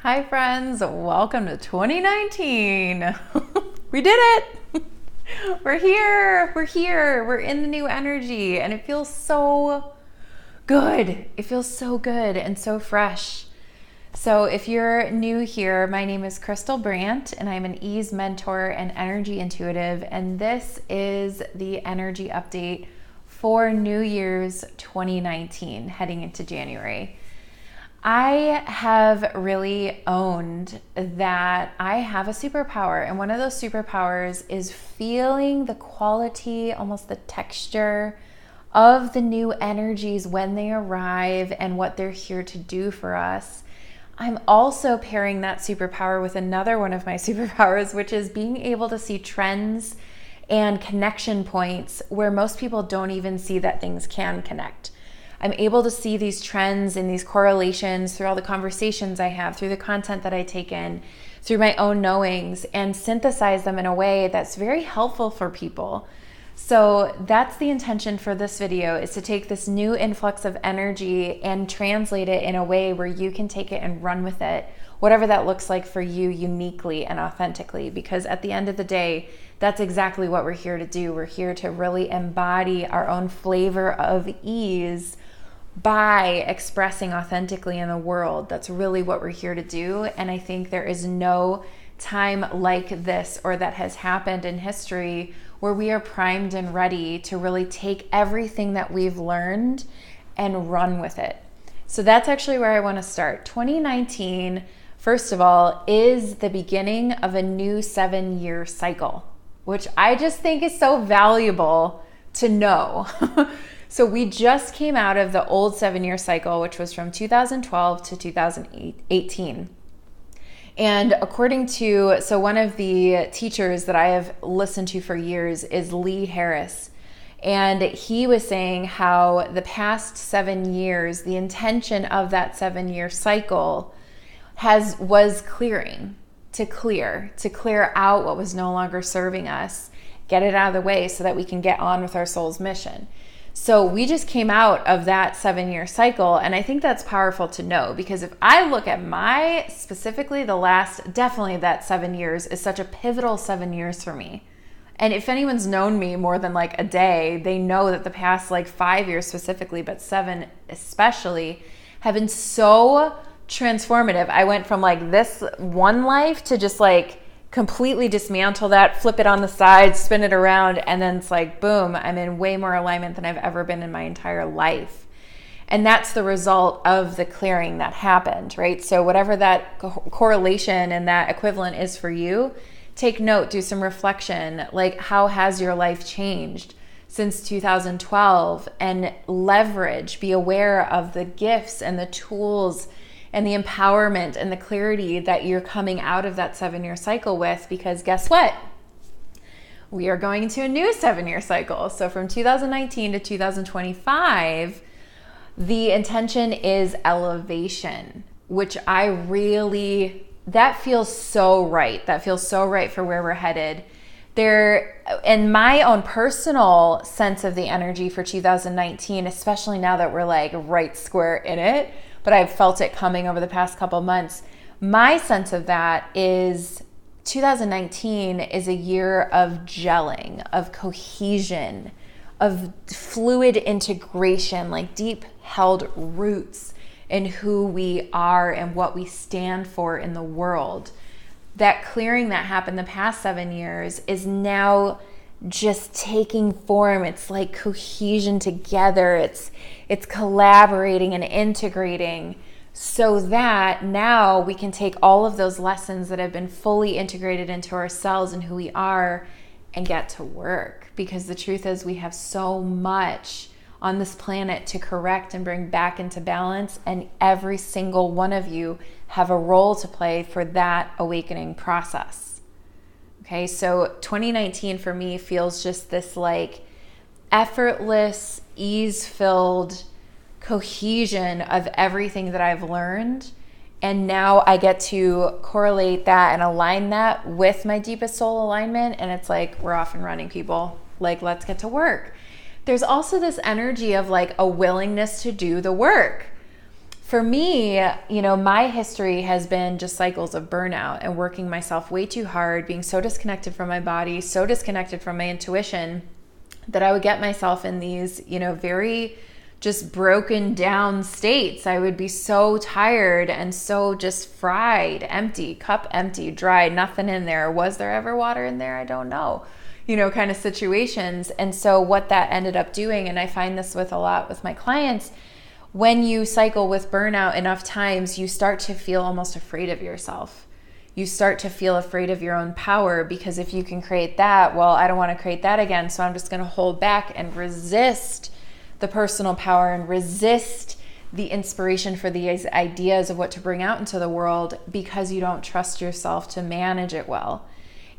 Hi friends, welcome to 2019. We did it. We're here. We're in the new energy and it feels so good. It feels so good and so fresh. So if you're new here, my name is Crystal Brandt and I'm an ease mentor and energy intuitive, and this is the energy update for New Year's 2019 heading into January. I have really owned that I have a superpower, and one of those superpowers is feeling the quality, almost the texture of the new energies when they arrive and what they're here to do for us. I'm also pairing that superpower with another one of my superpowers, which is being able to see trends and connection points where most people don't even see that things can connect. I'm able to see these trends and these correlations through all the conversations I have, through the content that I take in, through my own knowings, and synthesize them in a way that's very helpful for people. So that's the intention for this video, is to take this new influx of energy and translate it in a way where you can take it and run with it, whatever that looks like for you uniquely and authentically. Because at the end of the day, that's exactly what we're here to do. We're here to really embody our own flavor of ease by expressing authentically in the world. That's really what we're here to do. And I think there is no time like this or that has happened in history where we are primed and ready to really take everything that we've learned and run with it. So that's actually where I want to start. 2019, first of all, is the beginning of a new 7-year cycle, which I just think is so valuable to know. So we just came out of the old 7-year cycle, which was from 2012 to 2018. And according to, so one of the teachers that I have listened to for years is Lee Harris. And he was saying how the past 7 years, the intention of that 7-year cycle was clearing, to clear out what was no longer serving us, get it out of the way so that we can get on with our soul's mission. So we just came out of that 7-year cycle, and I think that's powerful to know, because if I look at specifically the last, definitely that 7 years is such a pivotal 7 years for me. And if anyone's known me more than like a day, they know that the past 5 years specifically, but 7 especially, have been so transformative. I went from this one life to just completely dismantle that, flip it on the side, spin it around, and then it's boom, I'm in way more alignment than I've ever been in my entire life. And that's the result of the clearing that happened, right? So whatever that correlation and that equivalent is for you, take note, do some reflection. How has your life changed since 2012? And leverage, be aware of the gifts and the tools and the empowerment and the clarity that you're coming out of that 7-year cycle with, because guess what? We are going into a new 7-year cycle. So from 2019 to 2025, the intention is elevation, which that feels so right. That feels so right for where we're headed. In my own personal sense of the energy for 2019, especially now that we're right square in it, but I've felt it coming over the past couple months. My sense of that is 2019 is a year of gelling, of cohesion, of fluid integration, deep held roots in who we are and what we stand for in the world. That clearing that happened the past 7 years is now just taking form. It's cohesion together. It's collaborating and integrating, so that now we can take all of those lessons that have been fully integrated into ourselves and who we are and get to work. Because the truth is, we have so much on this planet to correct and bring back into balance, and every single one of you have a role to play for that awakening process. Okay, so 2019 for me feels just this effortless, ease-filled cohesion of everything that I've learned. And now I get to correlate that and align that with my deepest soul alignment. And it's we're off and running, people. Let's get to work. There's also this energy of a willingness to do the work. For me, my history has been just cycles of burnout and working myself way too hard, being so disconnected from my body, so disconnected from my intuition that I would get myself in these, very just broken down states. I would be so tired and so just fried, empty, cup empty, dry, nothing in there. Was there ever water in there? I don't know, kind of situations. And so what that ended up doing, and I find this with a lot with my clients, when you cycle with burnout enough times, you start to feel almost afraid of yourself. You start to feel afraid of your own power, because if you can create that, well, I don't want to create that again, so I'm just going to hold back and resist the personal power and resist the inspiration for these ideas of what to bring out into the world, because you don't trust yourself to manage it well.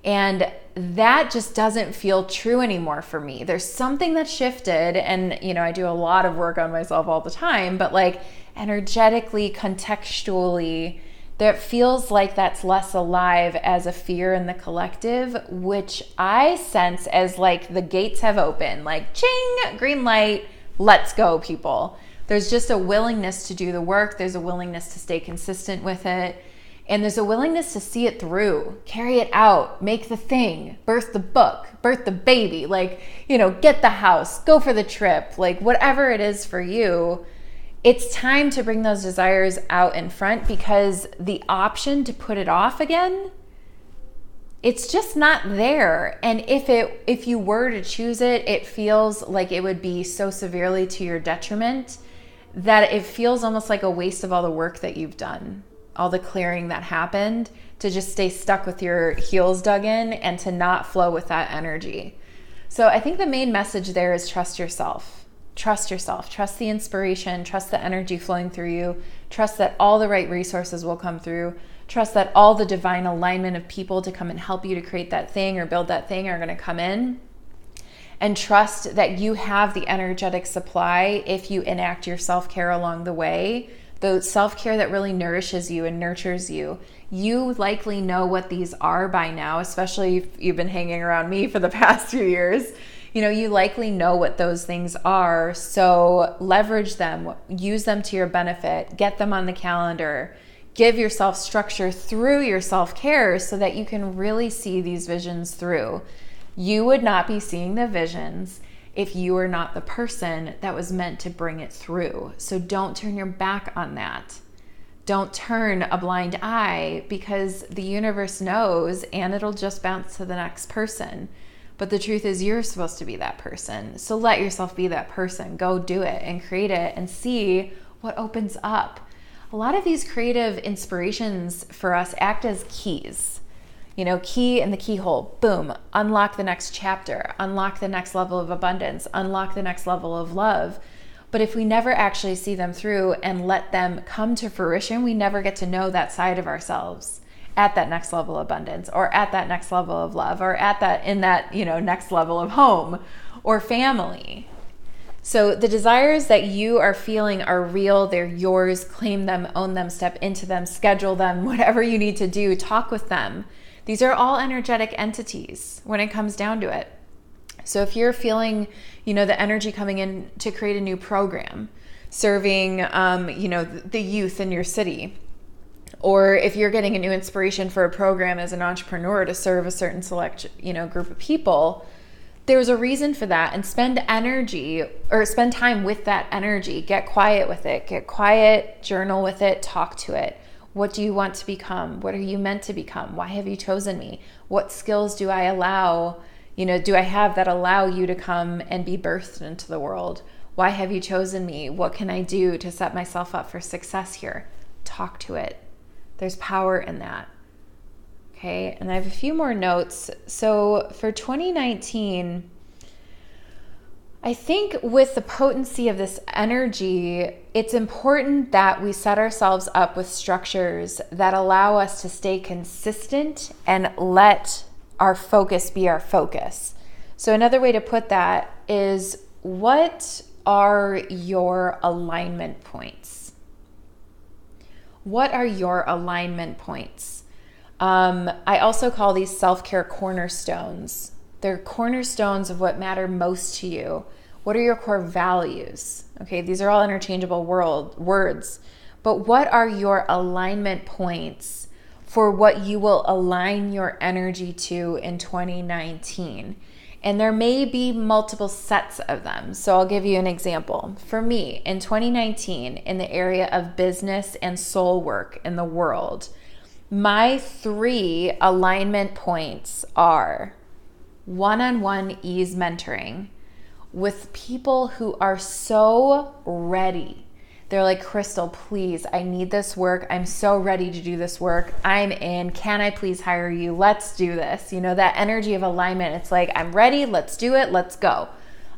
And that just doesn't feel true anymore for me. There's something that shifted, and I do a lot of work on myself all the time, but like energetically, contextually, that feels like that's less alive as a fear in the collective, which I sense as like the gates have opened, like ching, green light, let's go, people. There's just a willingness to do the work. There's a willingness to stay consistent with it. And there's a willingness to see it through, carry it out, make the thing, birth the book, birth the baby, get the house, go for the trip, like whatever it is for you. It's time to bring those desires out in front, because the option to put it off again, it's just not there. And if you were to choose it, it feels like it would be so severely to your detriment that it feels almost like a waste of all the work that you've done, all the clearing that happened, to just stay stuck with your heels dug in and to not flow with that energy. So I think the main message there is trust yourself. Trust yourself. Trust the inspiration. Trust the energy flowing through you. Trust that all the right resources will come through. Trust that all the divine alignment of people to come and help you to create that thing or build that thing are going to come in. And trust that you have the energetic supply if you enact your self-care along the way. The self-care that really nourishes you and nurtures you. You likely know what these are by now, especially if you've been hanging around me for the past few years. You likely know what those things are. So leverage them, use them to your benefit, get them on the calendar, give yourself structure through your self-care so that you can really see these visions through. You would not be seeing the visions if you are not the person that was meant to bring it through. So don't turn your back on that. Don't turn a blind eye, because the universe knows and it'll just bounce to the next person. But the truth is you're supposed to be that person. So let yourself be that person. Go do it and create it and see what opens up. A lot of these creative inspirations for us act as keys. Key in the keyhole, boom, unlock the next chapter, unlock the next level of abundance, unlock the next level of love. But if we never actually see them through and let them come to fruition, we never get to know that side of ourselves at that next level of abundance, or at that next level of love, or in that next level of home or family. So the desires that you are feeling are real. They're yours. Claim them, own them, step into them, schedule them, whatever you need to do, talk with them. These are all energetic entities when it comes down to it. So if you're feeling, the energy coming in to create a new program, serving, the youth in your city, or if you're getting a new inspiration for a program as an entrepreneur to serve a certain select, group of people, there's a reason for that. And spend time with that energy. Get quiet with it. Get quiet, journal with it, talk to it. What do you want to become? What are you meant to become? Why have you chosen me? What skills do I allow, do I have that allow you to come and be birthed into the world? Why have you chosen me? What can I do to set myself up for success here? Talk to it. There's power in that. Okay, and I have a few more notes. So for 2019, I think with the potency of this energy, it's important that we set ourselves up with structures that allow us to stay consistent and let our focus be our focus. So another way to put that is, what are your alignment points? What are your alignment points? I also call these self-care cornerstones. They're cornerstones of what matter most to you. What are your core values? Okay, these are all interchangeable words, but what are your alignment points for what you will align your energy to in 2019? And there may be multiple sets of them. So I'll give you an example. For me, in 2019, in the area of business and soul work in the world, my 3 alignment points are one-on-one ease mentoring with people who are so ready. They're like, Crystal, please, I need this work. I'm so ready to do this work. I'm in. Can I please hire you? Let's do this. You know, that energy of alignment. It's like, I'm ready. Let's do it. Let's go.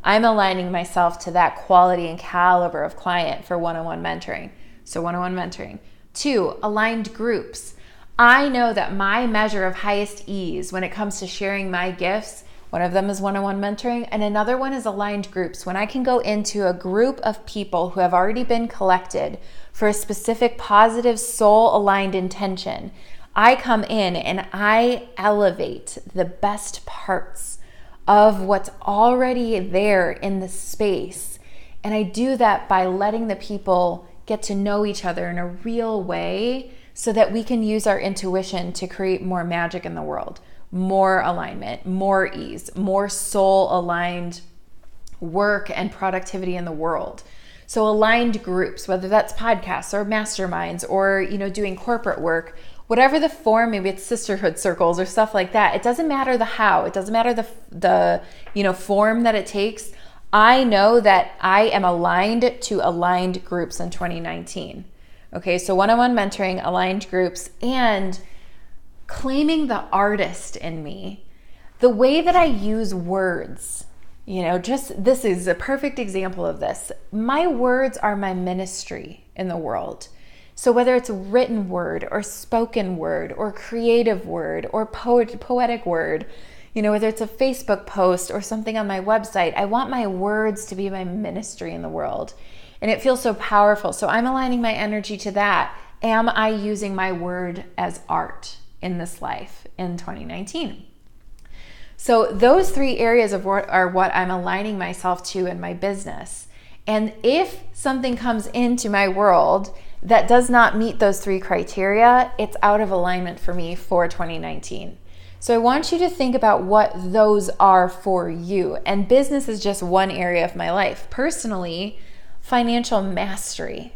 I'm aligning myself to that quality and caliber of client for one-on-one mentoring. So one-on-one mentoring. 2, aligned groups. I know that my measure of highest ease when it comes to sharing my gifts, one of them is one-on-one mentoring, and another one is aligned groups. When I can go into a group of people who have already been collected for a specific positive soul-aligned intention, I come in and I elevate the best parts of what's already there in the space. And I do that by letting the people get to know each other in a real way so that we can use our intuition to create more magic in the world. More alignment, more ease, more soul-aligned work and productivity in the world. So aligned groups, whether that's podcasts or masterminds or, you know, doing corporate work, whatever the form, maybe it's sisterhood circles or stuff like that. It doesn't matter the how. It doesn't matter the form that it takes. I know that I am aligned to aligned groups in 2019. Okay, so one-on-one mentoring, aligned groups, and claiming the artist in me, the way that I use words, this is a perfect example of this. My words are my ministry in the world. So whether it's written word or spoken word or creative word or poetic word, whether it's a Facebook post or something on my website, I want my words to be my ministry in the world. And it feels so powerful. So I'm aligning my energy to that. Am I using my word as art in this life in 2019? So those 3 areas of what are what I'm aligning myself to in my business. And if something comes into my world that does not meet those 3 criteria, it's out of alignment for me for 2019. So I want you to think about what those are for you. And business is just one area of my life. Personally, financial mastery,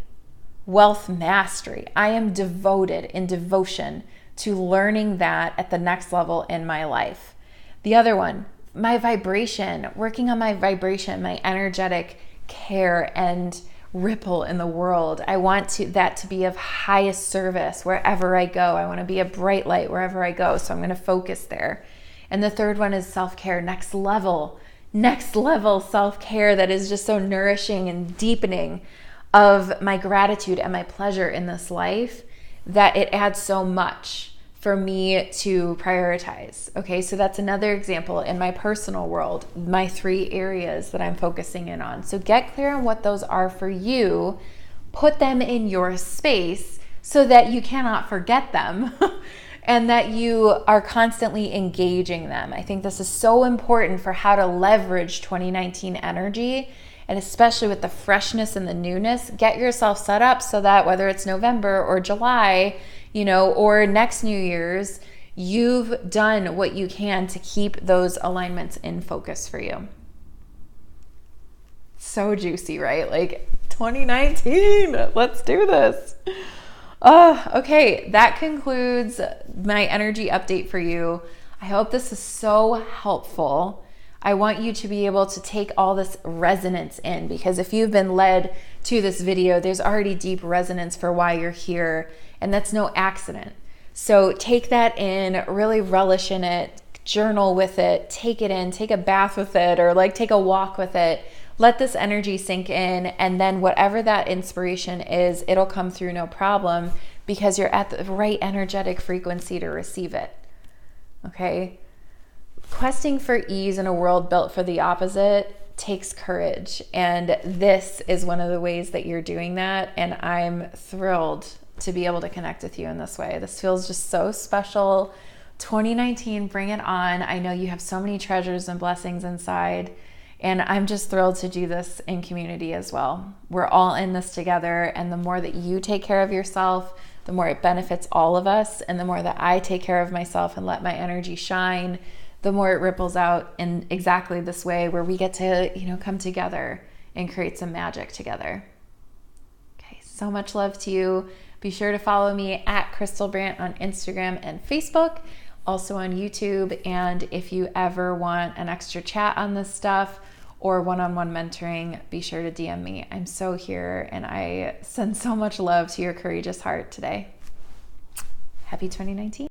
wealth mastery. I am devoted in devotion to learning that at the next level in my life. The other one, my vibration, working on my vibration, my energetic care and ripple in the world. I want that to be of highest service wherever I go. I want to be a bright light wherever I go. So I'm going to focus there. And the third one is self-care, next level self-care that is just so nourishing and deepening of my gratitude and my pleasure in this life that it adds so much for me to prioritize. Okay, so that's another example in my personal world, my 3 areas that I'm focusing in on. So get clear on what those are for you, put them in your space so that you cannot forget them and that you are constantly engaging them. I think this is so important for how to leverage 2019 energy, and especially with the freshness and the newness. Get yourself set up so that whether it's November or July, or next New Year's, you've done what you can to keep those alignments in focus for you. So juicy, right? Like 2019, let's do this. Okay, that concludes my energy update for you. I hope this is so helpful. I want you to be able to take all this resonance in, because if you've been led to this video, there's already deep resonance for why you're here, and that's no accident. So take that in, really relish in it, journal with it, take it in, take a bath with it, or take a walk with it. Let this energy sink in, and then whatever that inspiration is, it'll come through no problem, because you're at the right energetic frequency to receive it. Okay? Questing for ease in a world built for the opposite takes courage, and this is one of the ways that you're doing that, and I'm thrilled to be able to connect with you in this way. This feels just so special. 2019, bring it on. I know you have so many treasures and blessings inside, And I'm just thrilled to do this in community as well. We're all in this together, and the more that you take care of yourself, the more it benefits all of us. And the more that I take care of myself and let my energy shine, the more it ripples out in exactly this way where we get to, come together and create some magic together. Okay, so much love to you. Be sure to follow me at Crystal Brandt on Instagram and Facebook, also on YouTube. And if you ever want an extra chat on this stuff or one-on-one mentoring, be sure to DM me. I'm so here, and I send so much love to your courageous heart today. Happy 2019.